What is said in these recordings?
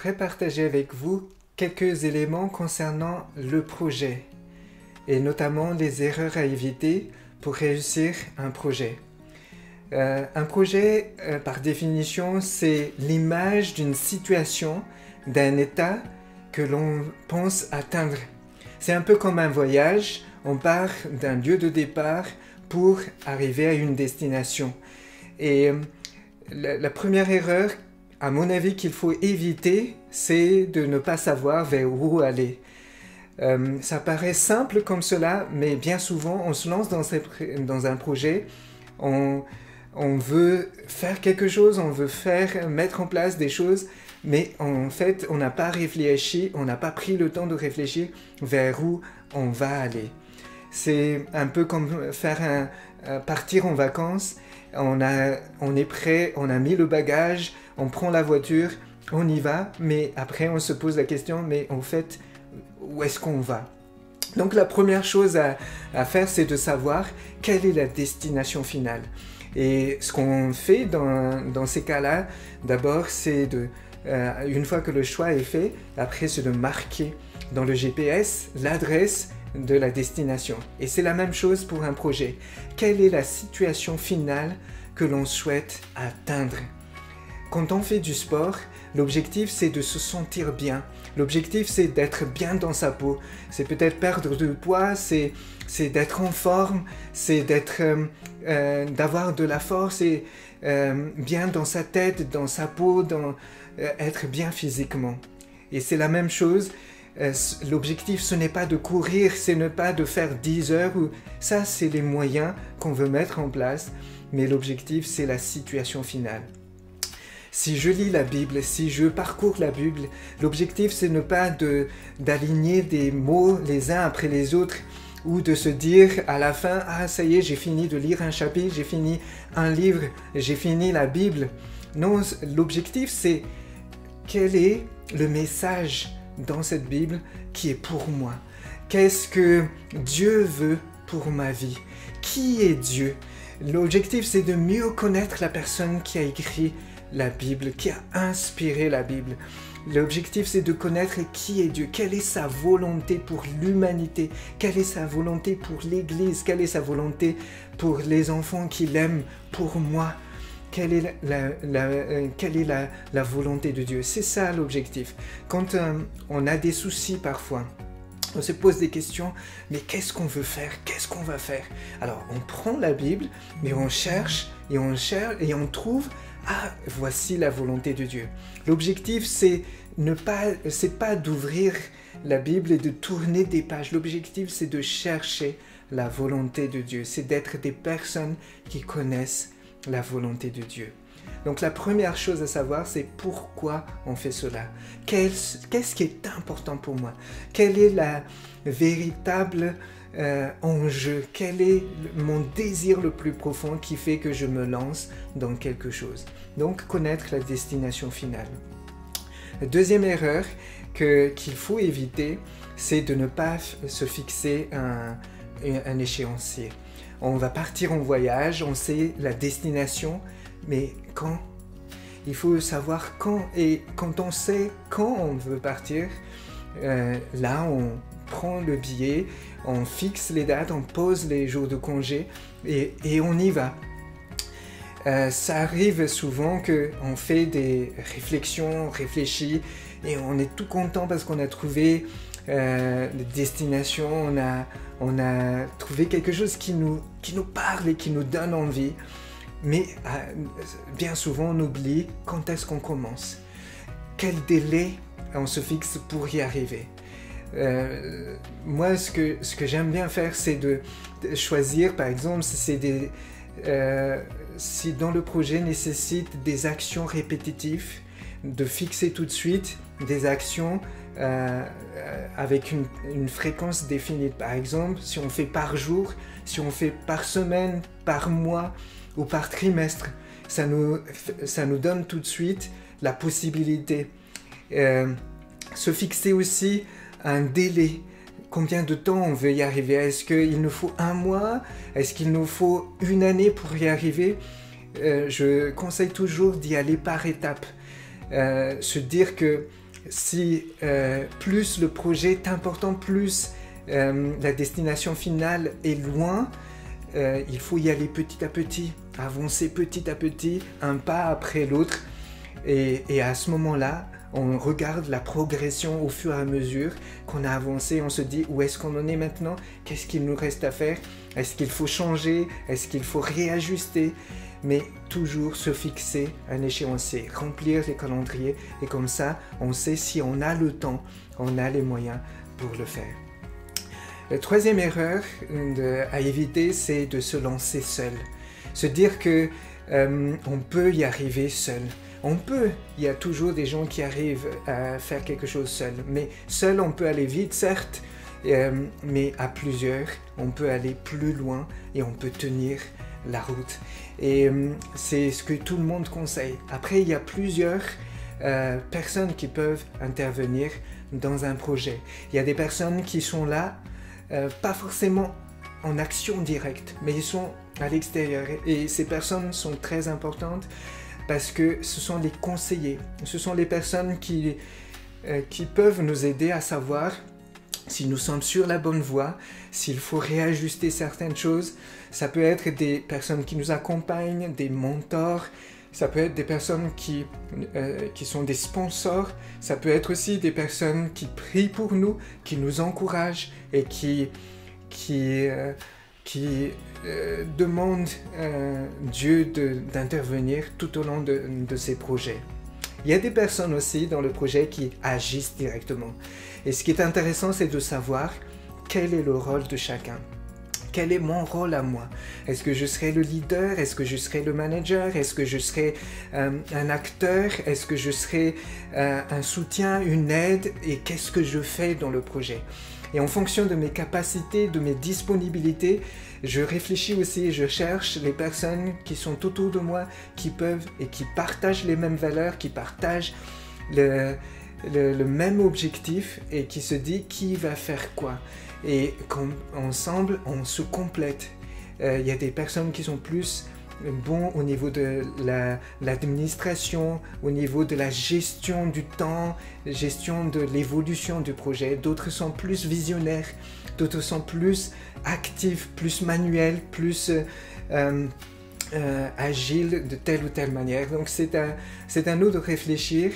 j'aimerais partager avec vous quelques éléments concernant le projet et notamment les erreurs à éviter pour réussir un projet. Un projet, par définition, c'est l'image d'une situation, d'un état que l'on pense atteindre. C'est un peu comme un voyage, on part d'un lieu de départ pour arriver à une destination. Et la première erreur, à mon avis, qu'il faut éviter, c'est de ne pas savoir vers où aller. Ça paraît simple comme cela, mais bien souvent, on se lance dans un projet, on veut faire quelque chose, on veut mettre en place des choses, mais en fait, on n'a pas réfléchi, on n'a pas pris le temps de réfléchir vers où on va aller. C'est un peu comme partir en vacances, on est prêt, on a mis le bagage, on prend la voiture, on y va, mais après on se pose la question, mais en fait, où est-ce qu'on va? Donc la première chose à faire, c'est de savoir quelle est la destination finale. Et ce qu'on fait dans ces cas-là, d'abord, c'est une fois que le choix est fait, après c'est de marquer dans le GPS l'adresse de la destination. Et c'est la même chose pour un projet. Quelle est la situation finale que l'on souhaite atteindre? Quand on fait du sport, l'objectif c'est de se sentir bien. L'objectif c'est d'être bien dans sa peau. C'est peut-être perdre du poids, c'est d'être en forme, c'est d'avoir de la force et bien dans sa tête, dans sa peau, être bien physiquement. Et c'est la même chose. L'objectif, ce n'est pas de courir, ce n'est pas de faire 10 heures. Ça, c'est les moyens qu'on veut mettre en place. Mais l'objectif, c'est la situation finale. Si je lis la Bible, si je parcours la Bible, l'objectif, c'est ne pas d'aligner des mots les uns après les autres ou de se dire à la fin, ah ça y est, j'ai fini de lire un chapitre, j'ai fini un livre, j'ai fini la Bible. Non, l'objectif, c'est quel est le message dans cette Bible qui est pour moi. Qu'est-ce que Dieu veut pour ma vie? Qui est Dieu? L'objectif, c'est de mieux connaître la personne qui a écrit la Bible, qui a inspiré la Bible. L'objectif, c'est de connaître qui est Dieu, quelle est sa volonté pour l'humanité, quelle est sa volonté pour l'Église, quelle est sa volonté pour les enfants qu'il aime, pour moi. Quelle est la volonté de Dieu? C'est ça l'objectif. Quand on a des soucis parfois, on se pose des questions, mais qu'est-ce qu'on veut faire? Qu'est-ce qu'on va faire? Alors, on prend la Bible, mais on cherche, et on trouve, ah, voici la volonté de Dieu. L'objectif, c'est pas d'ouvrir la Bible et de tourner des pages. L'objectif, c'est de chercher la volonté de Dieu. C'est d'être des personnes qui connaissent la volonté de Dieu. Donc la première chose à savoir, c'est pourquoi on fait cela. Qu'est-ce qui est important pour moi? Quel est le véritable enjeu? Quel est mon désir le plus profond qui fait que je me lance dans quelque chose? Donc connaître la destination finale. La deuxième erreur qu'il faut éviter, c'est de ne pas se fixer un échéancier. On va partir en voyage, on sait la destination, mais quand? Il faut savoir quand, et quand on sait quand on veut partir, là on prend le billet, on fixe les dates, on pose les jours de congé et on y va. Ça arrive souvent qu'on fait des réflexions, on réfléchit et on est tout content parce qu'on a trouvé les destinations, on a trouvé quelque chose qui nous parle et qui nous donne envie. Mais bien souvent, on oublie quand est-ce qu'on commence. Quel délai on se fixe pour y arriver. Moi, ce que j'aime bien faire, c'est de choisir, par exemple, si dans le projet nécessite des actions répétitives, de fixer tout de suite des actions avec une fréquence définie. Par exemple, si on fait par jour, si on fait par semaine, par mois ou par trimestre, ça nous donne tout de suite la possibilité. Se fixer aussi un délai. Combien de temps on veut y arriver? Est-ce qu'il nous faut un mois? Est-ce qu'il nous faut une année pour y arriver? Je conseille toujours d'y aller par étapes. Se dire que Si plus le projet est important, plus la destination finale est loin, il faut y aller petit à petit, avancer petit à petit, un pas après l'autre. Et à ce moment-là, on regarde la progression au fur et à mesure qu'on a avancé. On se dit où est-ce qu'on en est maintenant? Qu'est-ce qu'il nous reste à faire? Est-ce qu'il faut changer? Est-ce qu'il faut réajuster? Mais toujours se fixer un échéancier, remplir les calendriers. Et comme ça, on sait si on a le temps, on a les moyens pour le faire. La troisième erreur à éviter, c'est de se lancer seul. Se dire que on peut y arriver seul. On peut, il y a toujours des gens qui arrivent à faire quelque chose seul. Mais seul, on peut aller vite, certes, mais à plusieurs, on peut aller plus loin et on peut tenir la route. Et c'est ce que tout le monde conseille. Après, il y a plusieurs personnes qui peuvent intervenir dans un projet. Il y a des personnes qui sont là, pas forcément en action directe, mais ils sont à l'extérieur. Et ces personnes sont très importantes parce que ce sont les conseillers, ce sont les personnes qui peuvent nous aider à savoir si nous sommes sur la bonne voie, s'il faut réajuster certaines choses. Ça peut être des personnes qui nous accompagnent, des mentors, ça peut être des personnes qui sont des sponsors, ça peut être aussi des personnes qui prient pour nous, qui nous encouragent et qui demandent Dieu d'intervenir tout au long de ces projets. Il y a des personnes aussi dans le projet qui agissent directement. Et ce qui est intéressant, c'est de savoir quel est le rôle de chacun. Quel est mon rôle à moi? Est-ce que je serai le leader? Est-ce que je serai le manager? Est-ce que je serai un acteur? Est-ce que je serai un soutien, une aide? Et qu'est-ce que je fais dans le projet? Et en fonction de mes capacités, de mes disponibilités, je réfléchis aussi, je cherche les personnes qui sont autour de moi, qui peuvent et qui partagent les mêmes valeurs, qui partagent le même objectif et qui se dit qui va faire quoi. Et ensemble, on se complète. Il y a des personnes qui sont plus bons au niveau de l'administration, au niveau de la gestion du temps, gestion de l'évolution du projet. D'autres sont plus visionnaires, d'autres sont plus actifs, plus manuels, plus agiles de telle ou telle manière. Donc c'est à nous de réfléchir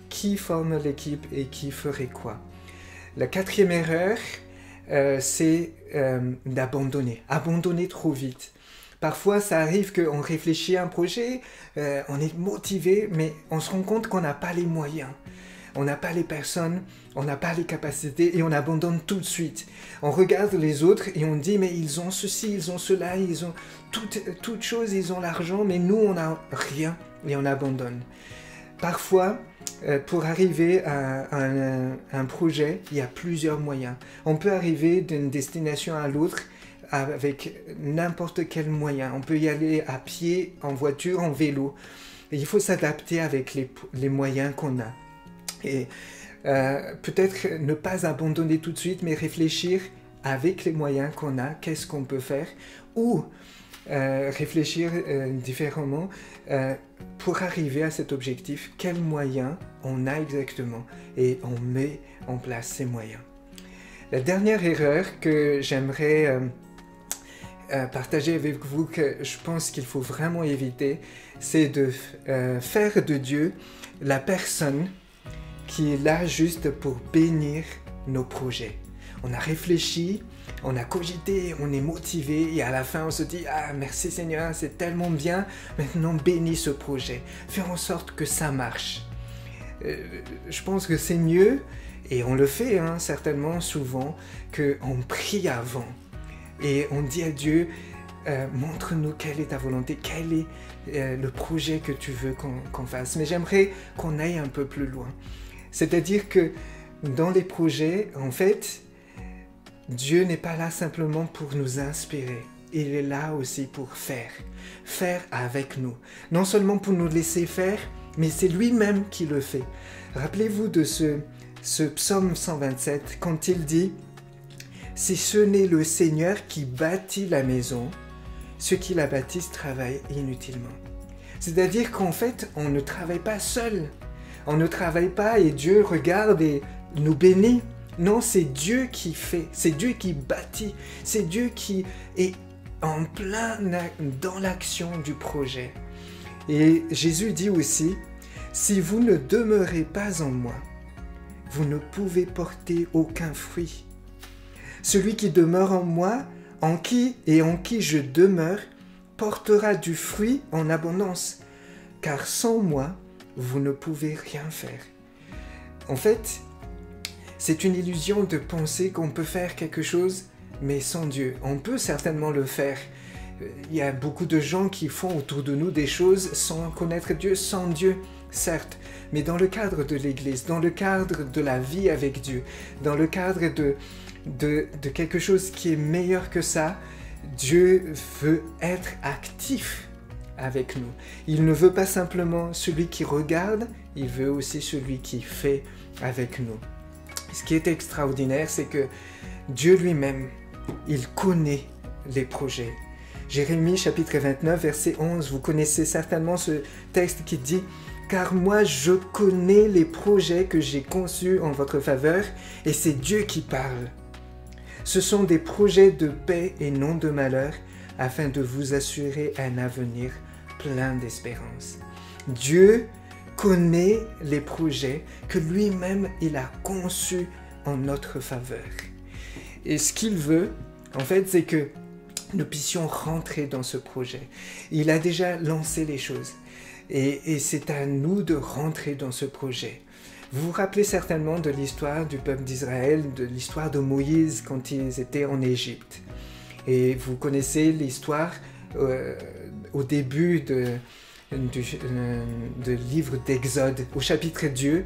qui forme l'équipe et qui ferait quoi. La quatrième erreur, c'est abandonner trop vite. Parfois, ça arrive qu'on réfléchit à un projet, on est motivé, mais on se rend compte qu'on n'a pas les moyens. On n'a pas les personnes, on n'a pas les capacités et on abandonne tout de suite. On regarde les autres et on dit, mais ils ont ceci, ils ont cela, ils ont toutes choses, ils ont l'argent, mais nous, on n'a rien et on abandonne. Parfois, pour arriver à un projet, il y a plusieurs moyens. On peut arriver d'une destination à l'autre avec n'importe quel moyen. On peut y aller à pied, en voiture, en vélo. Et il faut s'adapter avec les moyens qu'on a. Et peut-être ne pas abandonner tout de suite, mais réfléchir avec les moyens qu'on a, qu'est-ce qu'on peut faire, ou réfléchir différemment pour arriver à cet objectif, quels moyens on a exactement, et on met en place ces moyens. La dernière erreur que j'aimerais partager avec vous, que je pense qu'il faut vraiment éviter, c'est de faire de Dieu la personne qui est là juste pour bénir nos projets. On a réfléchi, on a cogité, on est motivé et à la fin on se dit « Ah, merci Seigneur, c'est tellement bien, maintenant bénis ce projet, fais en sorte que ça marche. » Je pense que c'est mieux, et on le fait certainement souvent, qu'on prie avant et on dit à Dieu « Montre-nous quelle est ta volonté, quel est le projet que tu veux qu'on fasse. » Mais j'aimerais qu'on aille un peu plus loin. C'est-à-dire que dans les projets, en fait, Dieu n'est pas là simplement pour nous inspirer. Il est là aussi pour faire avec nous. Non seulement pour nous laisser faire, mais c'est lui-même qui le fait. Rappelez-vous de ce psaume 127, quand il dit « Si ce n'est le Seigneur qui bâtit la maison, ceux qui la bâtissent travaillent inutilement. » C'est-à-dire qu'en fait, on ne travaille pas seul. On ne travaille pas et Dieu regarde et nous bénit. Non, c'est Dieu qui fait, c'est Dieu qui bâtit, c'est Dieu qui est en plein dans l'action du projet. Et Jésus dit aussi, si vous ne demeurez pas en moi, vous ne pouvez porter aucun fruit. Celui qui demeure en moi, en qui je demeure, portera du fruit en abondance, car sans moi, vous ne pouvez rien faire. En fait, c'est une illusion de penser qu'on peut faire quelque chose, mais sans Dieu. On peut certainement le faire. Il y a beaucoup de gens qui font autour de nous des choses sans connaître Dieu, sans Dieu, certes. Mais dans le cadre de l'Église, dans le cadre de la vie avec Dieu, dans le cadre de quelque chose qui est meilleur que ça, Dieu veut être actif avec nous. Il ne veut pas simplement celui qui regarde, il veut aussi celui qui fait avec nous. Ce qui est extraordinaire, c'est que Dieu lui-même, il connaît les projets. Jérémie chapitre 29, verset 11, vous connaissez certainement ce texte qui dit « Car moi je connais les projets que j'ai conçus en votre faveur, et c'est Dieu qui parle. Ce sont des projets de paix et non de malheur, afin de vous assurer un avenir plein d'espérance. » Dieu connaît les projets que lui-même il a conçus en notre faveur. Et ce qu'il veut, en fait, c'est que nous puissions rentrer dans ce projet. Il a déjà lancé les choses. Et c'est à nous de rentrer dans ce projet. Vous vous rappelez certainement de l'histoire du peuple d'Israël, de l'histoire de Moïse quand ils étaient en Égypte. Et vous connaissez l'histoire au début du livre d'Exode, au chapitre 2,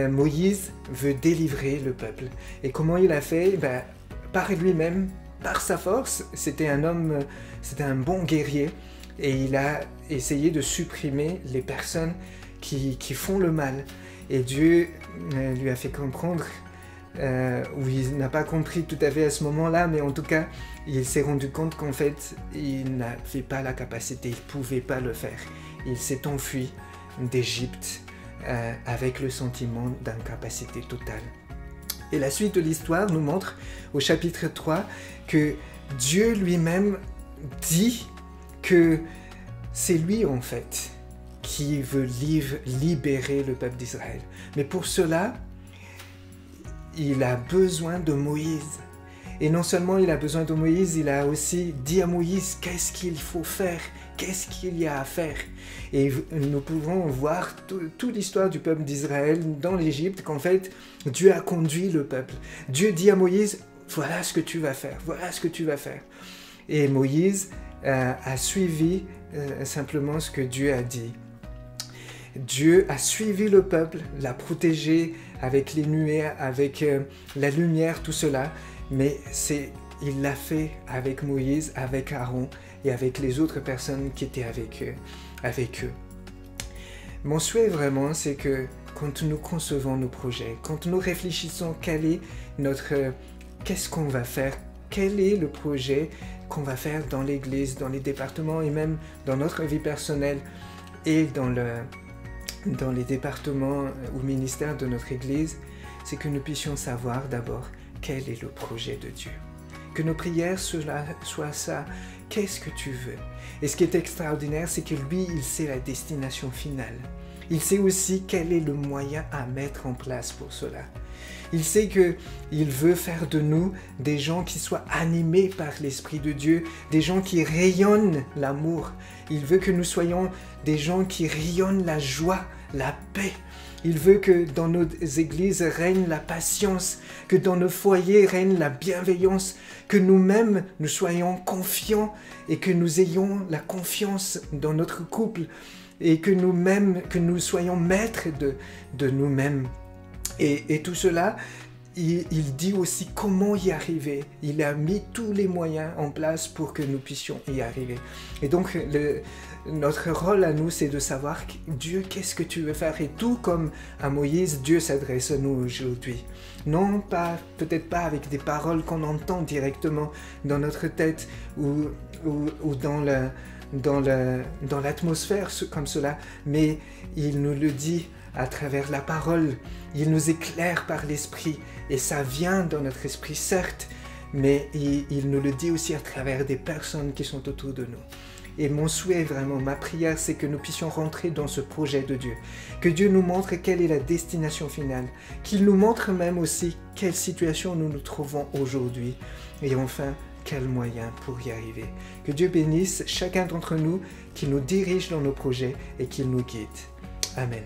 Moïse veut délivrer le peuple. Et comment il a fait? Par lui-même, par sa force, c'était un bon guerrier, et il a essayé de supprimer les personnes qui font le mal. Et Dieu lui a fait comprendre, ou il n'a pas compris tout à fait à ce moment-là, mais en tout cas, il s'est rendu compte qu'en fait, il n'avait pas la capacité, il ne pouvait pas le faire. Il s'est enfui d'Égypte avec le sentiment d'incapacité totale. Et la suite de l'histoire nous montre au chapitre 3 que Dieu lui-même dit que c'est lui en fait qui veut libérer le peuple d'Israël. Mais pour cela, il a besoin de Moïse. Et non seulement il a besoin de Moïse, il a aussi dit à Moïse qu'est-ce qu'il faut faire, qu'est-ce qu'il y a à faire. Et nous pouvons voir toute l'histoire du peuple d'Israël dans l'Égypte, qu'en fait, Dieu a conduit le peuple. Dieu dit à Moïse, voilà ce que tu vas faire, voilà ce que tu vas faire. Et Moïse a suivi simplement ce que Dieu a dit. Dieu a suivi le peuple, l'a protégé avec les nuées, avec la lumière, tout cela. Mais il l'a fait avec Moïse, avec Aaron et avec les autres personnes qui étaient avec eux. Mon souhait vraiment, c'est que quand nous concevons nos projets, quand nous réfléchissons qu'est-ce qu'on va faire, quel est le projet qu'on va faire dans l'église, dans les départements et même dans notre vie personnelle et dans les départements ou ministères de notre église, c'est que nous puissions savoir d'abord quel est le projet de Dieu. Que nos prières soient ça. Qu'est-ce que tu veux? Et ce qui est extraordinaire, c'est que lui, il sait la destination finale. Il sait aussi quel est le moyen à mettre en place pour cela. Il sait qu'il veut faire de nous des gens qui soient animés par l'Esprit de Dieu, des gens qui rayonnent l'amour. Il veut que nous soyons des gens qui rayonnent la joie, la paix. Il veut que dans nos églises règne la patience, que dans nos foyers règne la bienveillance, que nous-mêmes nous soyons confiants et que nous ayons la confiance dans notre couple et que nous soyons maîtres de nous-mêmes. Et tout cela, il dit aussi comment y arriver. Il a mis tous les moyens en place pour que nous puissions y arriver. Et donc, notre rôle à nous, c'est de savoir Dieu, qu'est-ce que tu veux faire? Et tout comme à Moïse, Dieu s'adresse à nous aujourd'hui. Non, peut-être pas avec des paroles qu'on entend directement dans notre tête ou dans l'atmosphère comme cela, mais il nous le dit à travers la parole, il nous éclaire par l'esprit, et ça vient dans notre esprit, certes, mais il nous le dit aussi à travers des personnes qui sont autour de nous. Et mon souhait, vraiment, ma prière, c'est que nous puissions rentrer dans ce projet de Dieu. Que Dieu nous montre quelle est la destination finale. Qu'il nous montre même aussi quelle situation nous nous trouvons aujourd'hui. Et enfin, quels moyens pour y arriver. Que Dieu bénisse chacun d'entre nous, qu'il nous dirige dans nos projets et qu'il nous guide. Amen.